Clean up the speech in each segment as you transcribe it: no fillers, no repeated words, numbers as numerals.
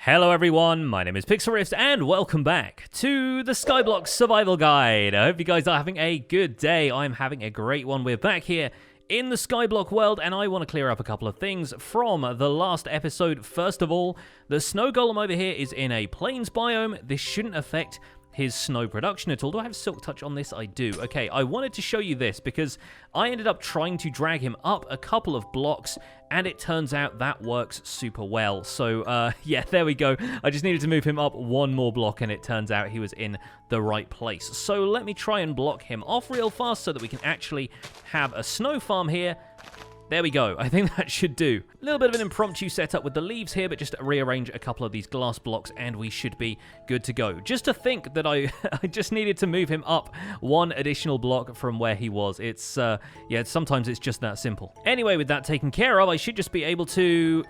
Hello everyone, my name is Pixlriffs and welcome back to the Skyblock Survival Guide. I hope you guys are having a good day. I'm having a great one. We're back here in the Skyblock world and I want to clear up a couple of things from the last episode. First of all, the snow golem over here is in a plains biome. This shouldn't affect his snow production at all. Do I have silk touch on this? I do. Okay, I wanted to show you this because I ended up trying to drag him up a couple of blocks and it turns out that works super well. So, yeah, there we go. I just needed to move him up one more block and it turns out he was in the right place. So let me try and block him off real fast so that we can actually have a snow farm here. There we go. I think that should do. A little bit of an impromptu setup with the leaves here, but just rearrange a couple of these glass blocks and we should be good to go. Just to think that I just needed to move him up one additional block from where he was. It's, yeah, sometimes it's just that simple. Anyway, with that taken care of, I should just be able to,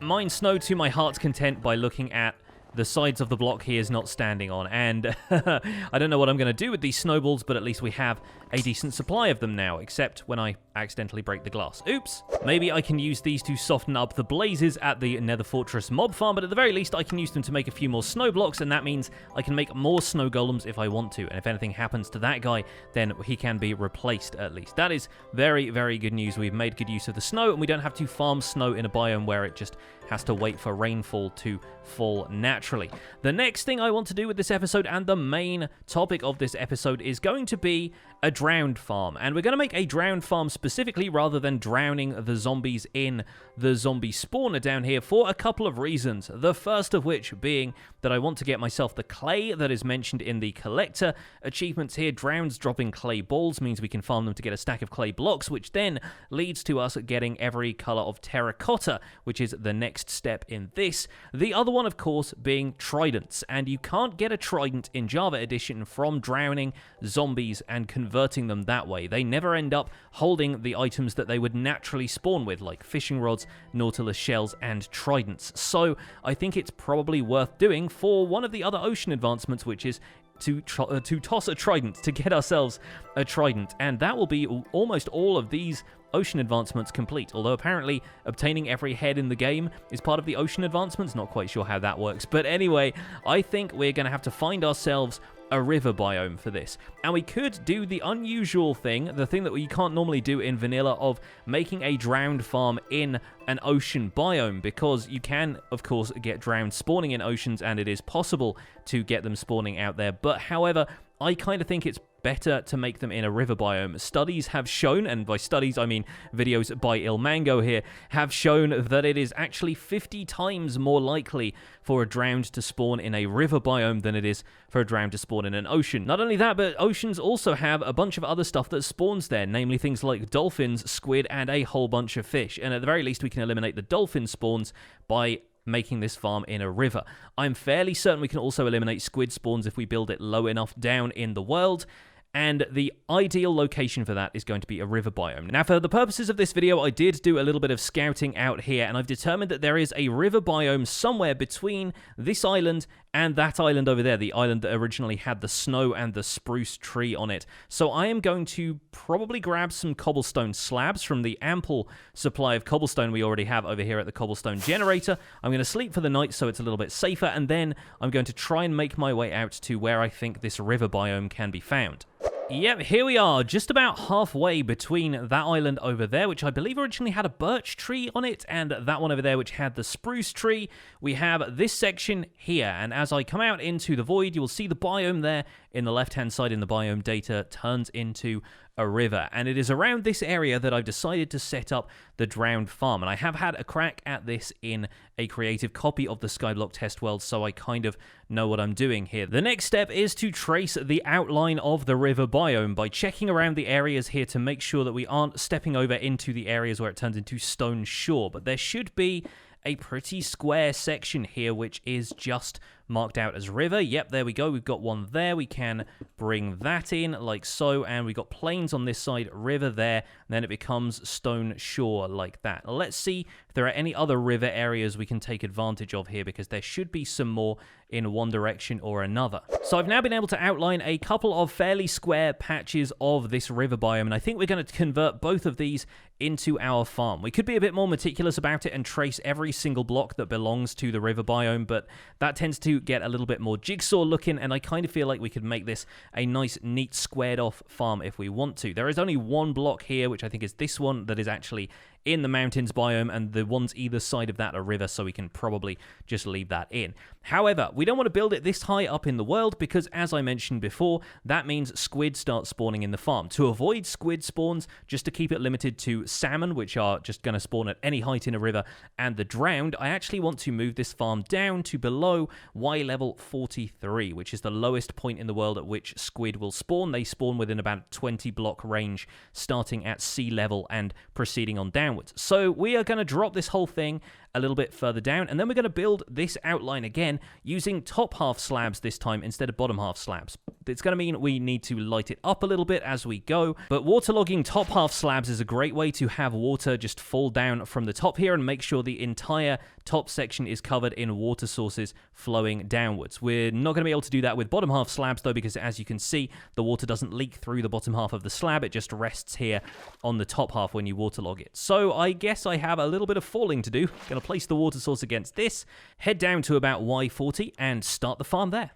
mine snow to my heart's content by looking at the sides of the block he is not standing on, and I don't know what I'm going to do with these snowballs, but at least we have a decent supply of them now, except when I accidentally break the glass. Oops. Maybe I can use these to soften up the blazes at the Nether Fortress mob farm, but at the very least I can use them to make a few more snow blocks, and that means I can make more snow golems if I want to, and if anything happens to that guy, then he can be replaced at least. That is very, very good news. We've made good use of the snow, and we don't have to farm snow in a biome where it just has to wait for rainfall to fall naturally. The next thing I want to do with this episode, and the main topic of this episode, is going to be a drowned farm. And we're going to make a drowned farm specifically rather than drowning the zombies in the zombie spawner down here for a couple of reasons. The first of which being that I want to get myself the clay that is mentioned in the collector achievements here. Drowns dropping clay balls means we can farm them to get a stack of clay blocks, which then leads to us getting every color of terracotta, which is the next step in this. The other one, of course, being tridents, and you can't get a trident in Java Edition from drowning zombies and converting them that way. They never end up holding the items that they would naturally spawn with, like fishing rods, nautilus shells, and tridents. So I think it's probably worth doing for one of the other ocean advancements, which is to toss a trident, to get ourselves a trident, and that will be almost all of these ocean advancements complete, although apparently obtaining every head in the game is part of the ocean advancements. Not quite sure how that works, but anyway, I think we're going to have to find ourselves a river biome for this, and we could do the unusual thing, the thing that we can't normally do in vanilla, of making a drowned farm in an ocean biome, because you can, of course, get drowned spawning in oceans, and it is possible to get them spawning out there, but however, I kind of think it's better to make them in a river biome. Studies have shown, and by studies I mean videos by Ilmango here, have shown that it is actually 50 times more likely for a drowned to spawn in a river biome than it is for a drowned to spawn in an ocean. Not only that, but oceans also have a bunch of other stuff that spawns there, namely things like dolphins, squid, and a whole bunch of fish, and at the very least we can eliminate the dolphin spawns by making this farm in a river. I'm fairly certain we can also eliminate squid spawns if we build it low enough down in the world, and the ideal location for that is going to be a river biome. Now, for the purposes of this video, I did do a little bit of scouting out here, and I've determined that there is a river biome somewhere between this island and that island over there, the island that originally had the snow and the spruce tree on it. So I am going to probably grab some cobblestone slabs from the ample supply of cobblestone we already have over here at the cobblestone generator. I'm going to sleep for the night so it's a little bit safer, and then I'm going to try and make my way out to where I think this river biome can be found. Yep, here we are, just about halfway between that island over there, which I believe originally had a birch tree on it, and that one over there, which had the spruce tree. We have this section here, and as I come out into the void, you will see the biome there in the left-hand side in the biome data turns into a river, and it is around this area that I've decided to set up the drowned farm, and I have had a crack at this in a creative copy of the Skyblock test world, so I kind of know what I'm doing here. The next step is to trace the outline of the river biome by checking around the areas here to make sure that we aren't stepping over into the areas where it turns into stone shore, but there should be a pretty square section here which is just marked out as river. Yep, there we go. We've got one there. We can bring that in like so, and we've got plains on this side, river there, and then it becomes stone shore like that. Let's see if there are any other river areas we can take advantage of here, because there should be some more in one direction or another. So I've now been able to outline a couple of fairly square patches of this river biome, and I think we're going to convert both of these into our farm. We could be a bit more meticulous about it and trace every single block that belongs to the river biome, but that tends to get a little bit more jigsaw looking, and I kind of feel like we could make this a nice, neat, squared off farm if we want to. There is only one block here, which I think is this one, that is actually in the mountains biome, and the ones either side of that are river, so we can probably just leave that in. However, we don't want to build it this high up in the world, because as I mentioned before, that means squid start spawning in the farm. To avoid squid spawns, just to keep it limited to salmon, which are just going to spawn at any height in a river, and the drowned, I actually want to move this farm down to below Y level 43, which is the lowest point in the world at which squid will spawn. They spawn within about a 20 block range, starting at sea level and proceeding on downwards. So we are going to drop this whole thing a little bit further down, and then we're going to build this outline again using top half slabs this time instead of bottom half slabs. It's going to mean we need to light it up a little bit as we go, but waterlogging top half slabs is a great way to have water just fall down from the top here and make sure the entire top section is covered in water sources flowing downwards. We're not going to be able to do that with bottom half slabs though, because as you can see, the water doesn't leak through the bottom half of the slab, it just rests here on the top half when you waterlog it. So I guess I have a little bit of falling to do. Going to place the water source against this, head down to about Y40 and start the farm there.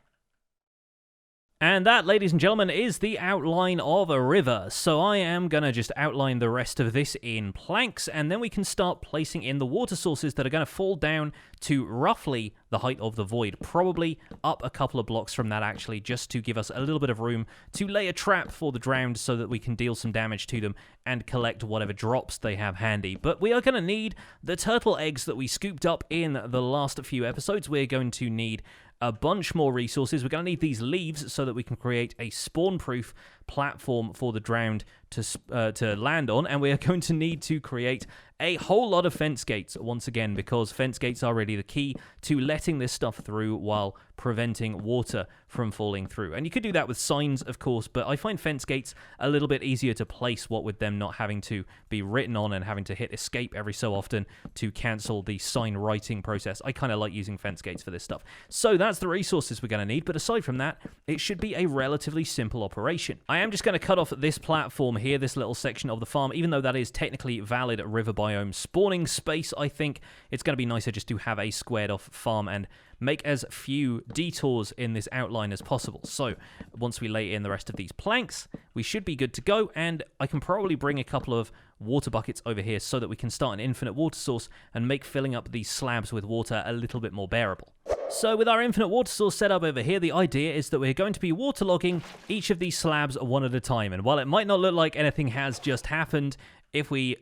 And that, ladies and gentlemen, is the outline of a river. So I am going to just outline the rest of this in planks, and then we can start placing in the water sources that are going to fall down to roughly the height of the void. Probably up a couple of blocks from that, actually, just to give us a little bit of room to lay a trap for the drowned so that we can deal some damage to them and collect whatever drops they have handy. But we are going to need the turtle eggs that we scooped up in the last few episodes. We're going to need a bunch more resources. We're going to need these leaves so that we can create a spawn-proof platform for the drowned to land on, and we are going to need to create a whole lot of fence gates once again, because fence gates are really the key to letting this stuff through while preventing water from falling through. And you could do that with signs, of course, but I find fence gates a little bit easier to place, what with them not having to be written on and having to hit escape every so often to cancel the sign writing process. I kind of like using fence gates for this stuff. So that's the resources we're going to need, but aside from that, it should be a relatively simple operation. I am just going to cut off this platform here, this little section of the farm, even though that is technically valid river biome spawning space. I think it's going to be nicer just to have a squared off farm and make as few detours in this outline as possible. So once we lay in the rest of these planks, we should be good to go, and I can probably bring a couple of water buckets over here so that we can start an infinite water source and make filling up these slabs with water a little bit more bearable. So with our infinite water source set up over here, the idea is that we're going to be waterlogging each of these slabs one at a time. And while it might not look like anything has just happened, if we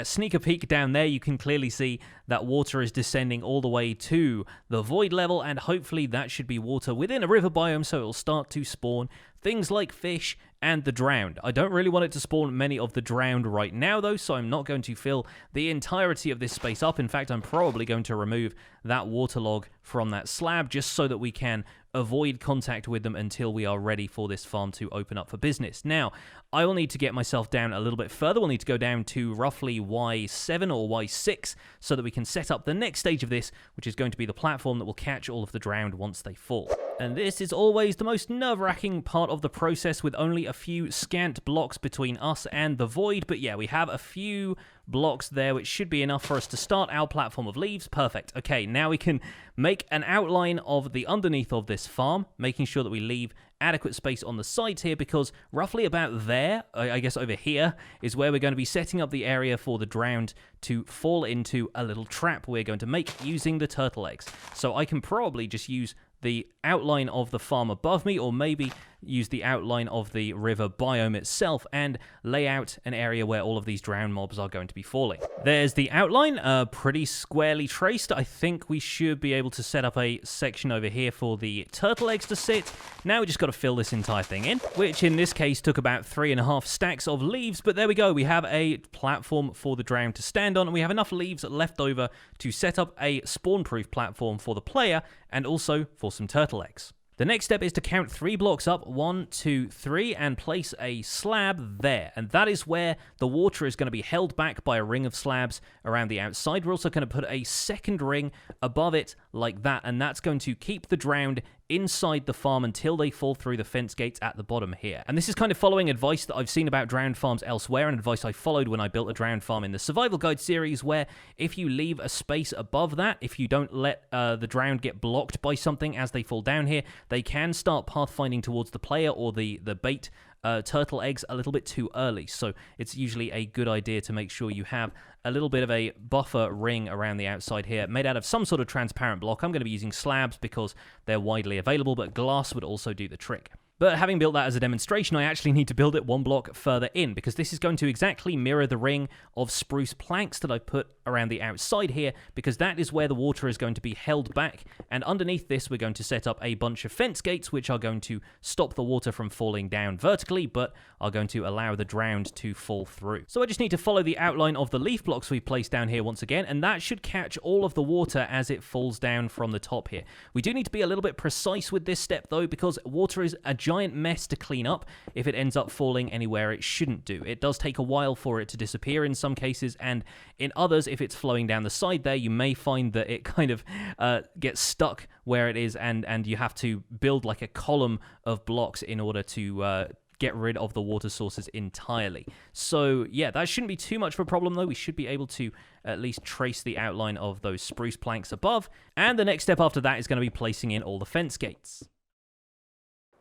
sneak a peek down there, you can clearly see that water is descending all the way to the void level, and hopefully that should be water within a river biome, so it'll start to spawn things like fish and the drowned. I don't really want it to spawn many of the drowned right now though, so I'm not going to fill the entirety of this space up. In fact, I'm probably going to remove that waterlog from that slab just so that we can avoid contact with them until we are ready for this farm to open up for business. Now, I will need to get myself down a little bit further. We'll need to go down to roughly Y7 or Y6 so that we can set up the next stage of this, which is going to be the platform that will catch all of the drowned once they fall. And this is always the most nerve-wracking part of the process, with only a few scant blocks between us and the void. But yeah, we have a few blocks there, which should be enough for us to start our platform of leaves. Perfect. Okay, now we can make an outline of the underneath of this farm, making sure that we leave adequate space on the sides here, because roughly about there, I guess over here, is where we're going to be setting up the area for the drowned to fall into a little trap we're going to make using the turtle eggs. So I can probably just use the outline of the farm above me, or maybe use the outline of the river biome itself and lay out an area where all of these drowned mobs are going to be falling. There's the outline, pretty squarely traced. I think we should be able to set up a section over here for the turtle eggs to sit. Now we just got to fill this entire thing in, which in this case took about 3.5 stacks of leaves, but there we go. We have a platform for the drowned to stand on, and we have enough leaves left over to set up a spawn-proof platform for the player and also for some turtle eggs. The next step is to count 3 blocks up, 1, 2, 3, and place a slab there. And that is where the water is going to be held back by a ring of slabs around the outside. We're also going to put a second ring above it like that, and that's going to keep the drowned inside the farm until they fall through the fence gates at the bottom here. And this is kind of following advice that I've seen about drowned farms elsewhere, and advice I followed when I built a drowned farm in the survival guide series, where if you leave a space above that, if you don't let the drowned get blocked by something as they fall down here, they can start pathfinding towards the player or the bait turtle eggs a little bit too early. So it's usually a good idea to make sure you have a little bit of a buffer ring around the outside here, made out of some sort of transparent block. I'm going to be using slabs because they're widely available, but glass would also do the trick. But having built that as a demonstration, I actually need to build it 1 block further in, because this is going to exactly mirror the ring of spruce planks that I put around the outside here, because that is where the water is going to be held back. And underneath this, we're going to set up a bunch of fence gates, which are going to stop the water from falling down vertically, but are going to allow the drowned to fall through. So I just need to follow the outline of the leaf blocks we've placed down here once again, and that should catch all of the water as it falls down from the top here. We do need to be a little bit precise with this step, though, because water is a giant mess to clean up if it ends up falling anywhere it shouldn't do. It does take a while for it to disappear in some cases, and in others, if it's flowing down the side there, you may find that it kind of gets stuck where it is, and you have to build like a column of blocks in order to get rid of the water sources entirely. So yeah, that shouldn't be too much of a problem, though. We should be able to at least trace the outline of those spruce planks above, and the next step after that is going to be placing in all the fence gates.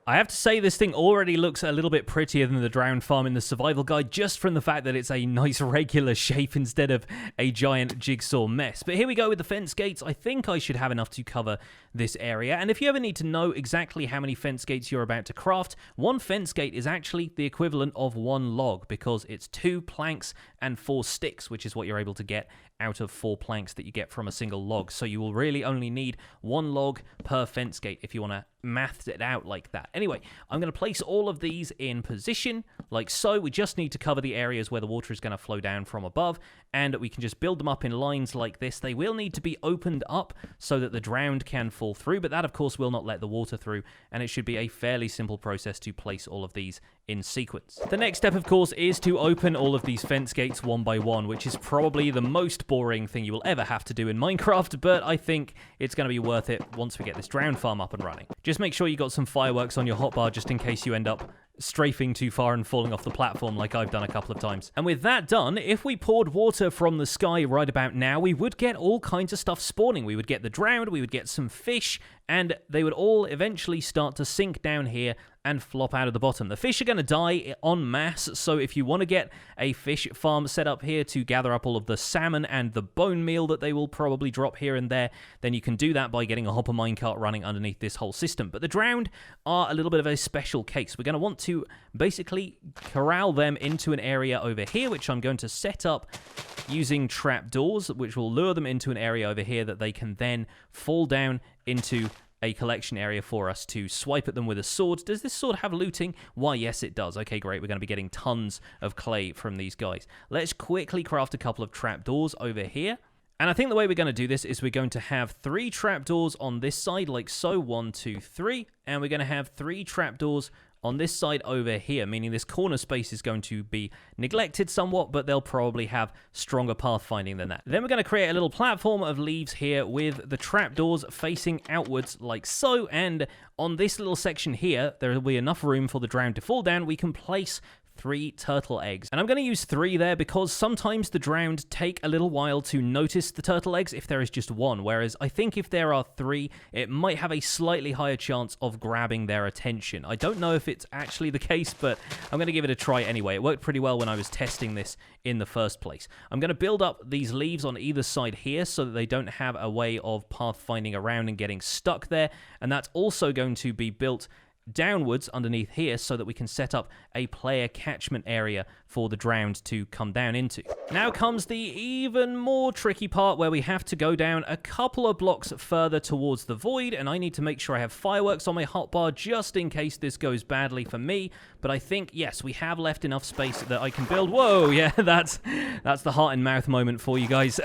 I have to say, this thing already looks a little bit prettier than the drowned farm in the survival guide, just from the fact that it's a nice regular shape instead of a giant jigsaw mess. But here we go with the fence gates. I think I should have enough to cover this area. And if you ever need to know exactly how many fence gates you're about to craft, 1 fence gate is actually the equivalent of 1 log, because it's 2 planks and 4 sticks, which is what you're able to get out of 4 planks that you get from a single log. So you will really only need 1 log per fence gate if you want to math it out like that. Anyway, I'm going to place all of these in position like so. We just need to cover the areas where the water is going to flow down from above, and we can just build them up in lines like this. They will need to be opened up so that the drowned can fall through, but that of course will not let the water through, and it should be a fairly simple process to place all of these in sequence. The next step, of course, is to open all of these fence gates one by one, which is probably the most boring thing you will ever have to do in Minecraft, but I think it's going to be worth it once we get this drowned farm up and running. Just make sure you got some fireworks on your hotbar just in case you end up strafing too far and falling off the platform like I've done a couple of times. And with that done, if we poured water from the sky right about now, we would get all kinds of stuff spawning. We would get the drowned, we would get some fish, and they would all eventually start to sink down here and flop out of the bottom. The fish are going to die en masse, so if you want to get a fish farm set up here to gather up all of the salmon and the bone meal that they will probably drop here and there, then you can do that by getting a hopper minecart running underneath this whole system. But the drowned are a little bit of a special case. We're going to want to basically corral them into an area over here, which I'm going to set up using trapdoors, which will lure them into an area over here that they can then fall down into a collection area for us to swipe at them with a sword. Does this sword have looting? Why, yes, it does. Okay, great. We're going to be getting tons of clay from these guys. Let's quickly craft a couple of trapdoors over here. And I think the way we're going to do this is we're going to have 3 trapdoors on this side, like so. 1, 2, 3. And we're going to have 3 trapdoors on this side over here, meaning this corner space is going to be neglected somewhat, but they'll probably have stronger pathfinding than that. Then we're going to create a little platform of leaves here with the trapdoors facing outwards like so, and on this little section here, there will be enough room for the drowned to fall down. We can place 3 turtle eggs. And I'm going to use 3 there because sometimes the drowned take a little while to notice the turtle eggs if there is just 1, whereas I think if there are 3, it might have a slightly higher chance of grabbing their attention. I don't know if it's actually the case, but I'm going to give it a try anyway. It worked pretty well when I was testing this in the first place. I'm going to build up these leaves on either side here so that they don't have a way of pathfinding around and getting stuck there, and that's also going to be built downwards underneath here so that we can set up a player catchment area for the drowned to come down into. Now comes the even more tricky part where we have to go down a couple of blocks further towards the void, and I need to make sure I have fireworks on my hotbar just in case this goes badly for me. But I think, yes, we have left enough space that I can build. Whoa, yeah, that's the heart and mouth moment for you guys.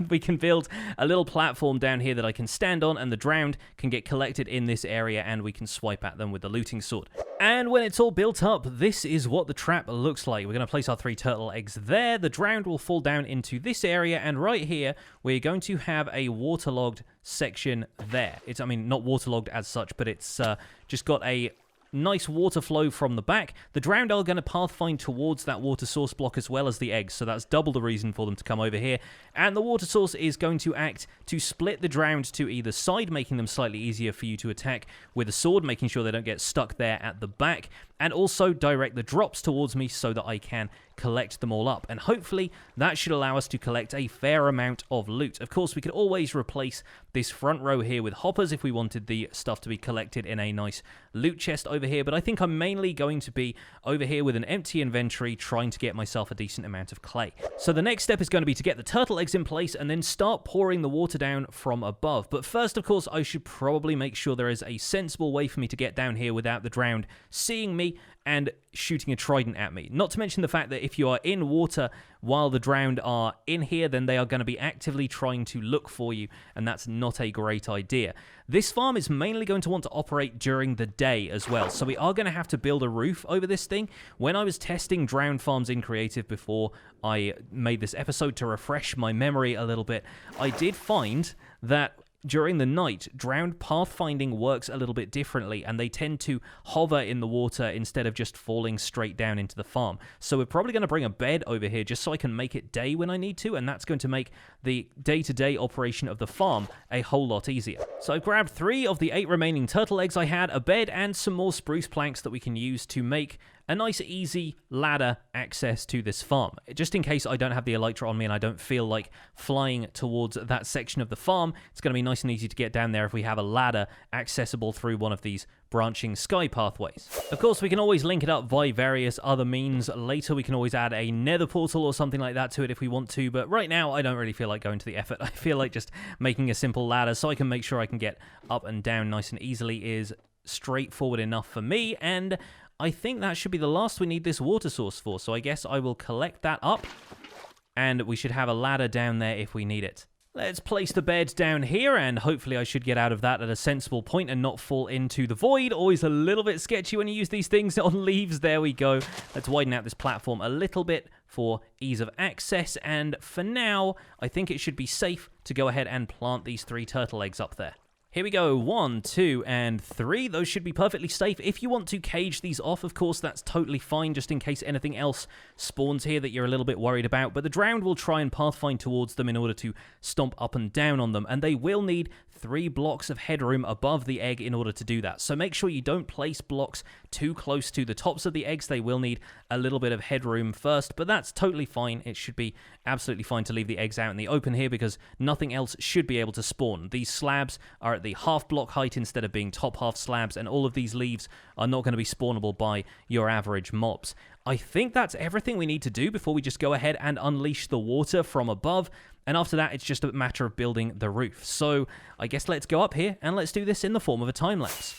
We can build a little platform down here that I can stand on, and the drowned can get collected in this area, and we can swipe at them with the looting sword. And when it's all built up, this is what the trap looks like. We're going to place our 3 turtle eggs there. The drowned will fall down into this area, and right here, we're going to have a waterlogged section there. I mean, not waterlogged as such, but it's just got a nice water flow from the back. The drowned are going to pathfind towards that water source block as well as the eggs, so that's double the reason for them to come over here. And the water source is going to act to split the drowned to either side, making them slightly easier for you to attack with a sword, making sure they don't get stuck there at the back, and also direct the drops towards me so that I can collect them all up. And hopefully that should allow us to collect a fair amount of loot. Of course, we could always replace this front row here with hoppers if we wanted the stuff to be collected in a nice loot chest over here, but I think I'm mainly going to be over here with an empty inventory trying to get myself a decent amount of clay. So the next step is going to be to get the turtle eggs in place and then start pouring the water down from above. But first, of course, I should probably make sure there is a sensible way for me to get down here without the drowned seeing me and shooting a trident at me. Not to mention the fact that if you are in water while the drowned are in here, then they are going to be actively trying to look for you, and that's not a great idea. This farm is mainly going to want to operate during the day as well, so we are going to have to build a roof over this thing. When I was testing drowned farms in creative before I made this episode to refresh my memory a little bit, I did find that during the night, drowned pathfinding works a little bit differently, and they tend to hover in the water instead of just falling straight down into the farm. So we're probably going to bring a bed over here just so I can make it day when I need to, and that's going to make the day-to-day operation of the farm a whole lot easier. So I've grabbed 3 of the 8 remaining turtle eggs I had, a bed, and some more spruce planks that we can use to make a nice easy ladder access to this farm. Just in case I don't have the elytra on me and I don't feel like flying towards that section of the farm, it's going to be nice and easy to get down there if we have a ladder accessible through one of these branching sky pathways. Of course, we can always link it up by various other means later. We can always add a nether portal or something like that to it if we want to, but right now I don't really feel like going to the effort. I feel like just making a simple ladder so I can make sure I can get up and down nice and easily is straightforward enough for me, and I think that should be the last we need this water source for, so I guess I will collect that up, and we should have a ladder down there if we need it. Let's place the bed down here, and hopefully I should get out of that at a sensible point and not fall into the void. Always a little bit sketchy when you use these things on leaves. There we go. Let's widen out this platform a little bit for ease of access, and for now, I think it should be safe to go ahead and plant these 3 turtle eggs up there. Here we go, 1, 2, and 3. Those should be perfectly safe. If you want to cage these off, of course, that's totally fine, just in case anything else spawns here that you're a little bit worried about. But the drowned will try and pathfind towards them in order to stomp up and down on them, and they will need 3 blocks of headroom above the egg in order to do that. So make sure you don't place blocks too close to the tops of the eggs. They will need a little bit of headroom first, but that's totally fine. It should be absolutely fine to leave the eggs out in the open here because nothing else should be able to spawn. These slabs are at the half block height instead of being top half slabs, and all of these leaves are not going to be spawnable by your average mobs. I think that's everything we need to do before we just go ahead and unleash the water from above, and after that it's just a matter of building the roof. So I guess let's go up here and let's do this in the form of a time lapse.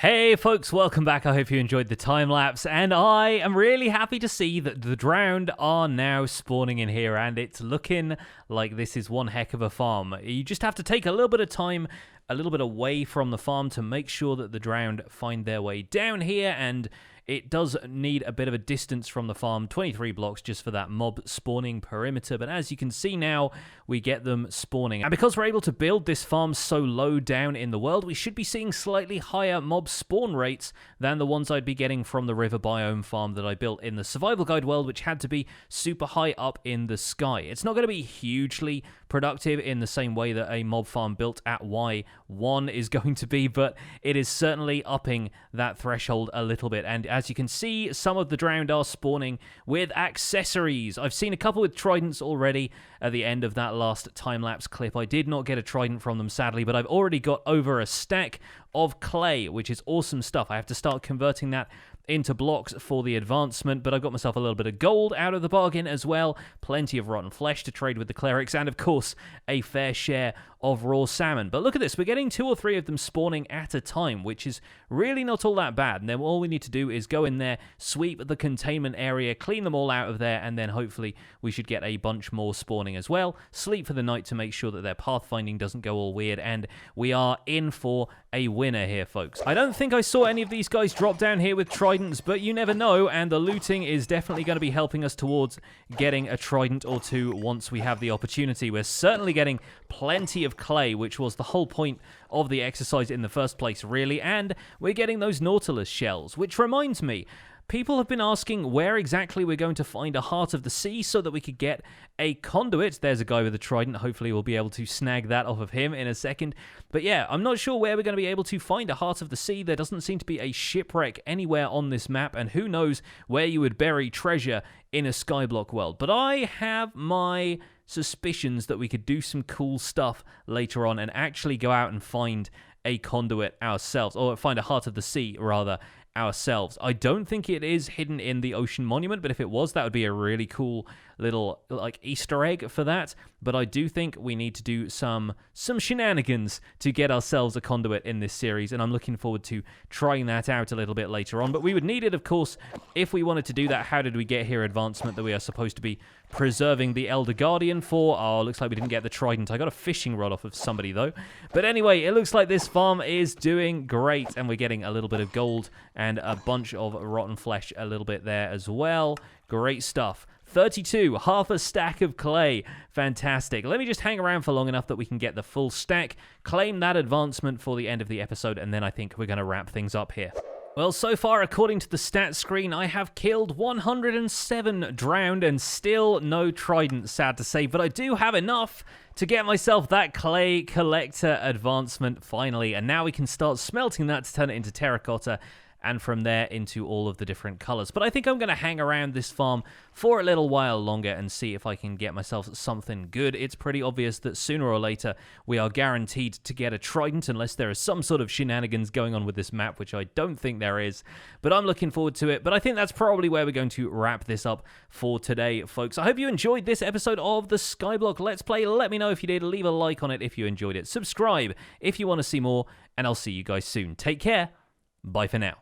Hey folks, welcome back. I hope you enjoyed the time lapse, and I am really happy to see that the drowned are now spawning in here, and it's looking like this is one heck of a farm. You just have to take a little bit of time, a little bit away from the farm to make sure that the drowned find their way down here, and it does need a bit of a distance from the farm, 23 blocks just for that mob spawning perimeter, but as you can see now, we get them spawning. And because we're able to build this farm so low down in the world, we should be seeing slightly higher mob spawn rates than the ones I'd be getting from the river biome farm that I built in the survival guide world, which had to be super high up in the sky. It's not going to be hugely productive in the same way that a mob farm built at Y1 is going to be, but it is certainly upping that threshold a little bit. And as you can see, some of the drowned are spawning with accessories. I've seen a couple with tridents already at the end of that last time-lapse clip. I did not get a trident from them, sadly, but I've already got over a stack of clay, which is awesome stuff. I have to start converting that into blocks for the advancement, but I got myself a little bit of gold out of the bargain as well, plenty of rotten flesh to trade with the clerics, and of course a fair share of raw salmon. But look at this, we're getting 2 or 3 of them spawning at a time, which is really not all that bad. And then all we need to do is go in there, sweep the containment area, clean them all out of there, and then hopefully we should get a bunch more spawning as well. Sleep for the night to make sure that their pathfinding doesn't go all weird, and we are in for a winner here, folks. I don't think I saw any of these guys drop down here with tridents, but you never know, and the looting is definitely going to be helping us towards getting a trident or 2 once we have the opportunity. We're certainly getting plenty of clay, which was the whole point of the exercise in the first place, really, and we're getting those nautilus shells, which reminds me, people have been asking where exactly we're going to find a heart of the sea so that we could get a conduit. There's a guy with a trident. Hopefully we'll be able to snag that off of him in a second. But yeah, I'm not sure where we're going to be able to find a heart of the sea. There doesn't seem to be a shipwreck anywhere on this map, and who knows where you would bury treasure in a Skyblock world. But I have my suspicions that we could do some cool stuff later on and actually go out and find a conduit ourselves, or find a heart of the sea, rather, ourselves. I don't think it is hidden in the ocean monument, but if it was, that would be a really cool little like Easter egg for that. But I do think we need to do some shenanigans to get ourselves a conduit in this series, and I'm looking forward to trying that out a little bit later on. But we would need it, of course, if we wanted to do that. How did we get here advancement that we are supposed to be preserving the Elder Guardian for? Oh, looks like we didn't get the trident. I got a fishing rod off of somebody though. But anyway, it looks like this farm is doing great, and we're getting a little bit of gold and a bunch of rotten flesh a little bit there as well. Great stuff. 32, half a stack of clay. Fantastic. Let me just hang around for long enough that we can get the full stack, claim that advancement for the end of the episode, and then I think we're going to wrap things up here. Well, so far, according to the stats screen, I have killed 107 drowned and still no trident, sad to say, but I do have enough to get myself that clay collector advancement finally, and now we can start smelting that to turn it into terracotta, and from there into all of the different colors. But I think I'm going to hang around this farm for a little while longer and see if I can get myself something good. It's pretty obvious that sooner or later we are guaranteed to get a trident unless there is some sort of shenanigans going on with this map, which I don't think there is. But I'm looking forward to it. But I think that's probably where we're going to wrap this up for today, folks. I hope you enjoyed this episode of the Skyblock Let's Play. Let me know if you did. Leave a like on it if you enjoyed it. Subscribe if you want to see more, and I'll see you guys soon. Take care. Bye for now.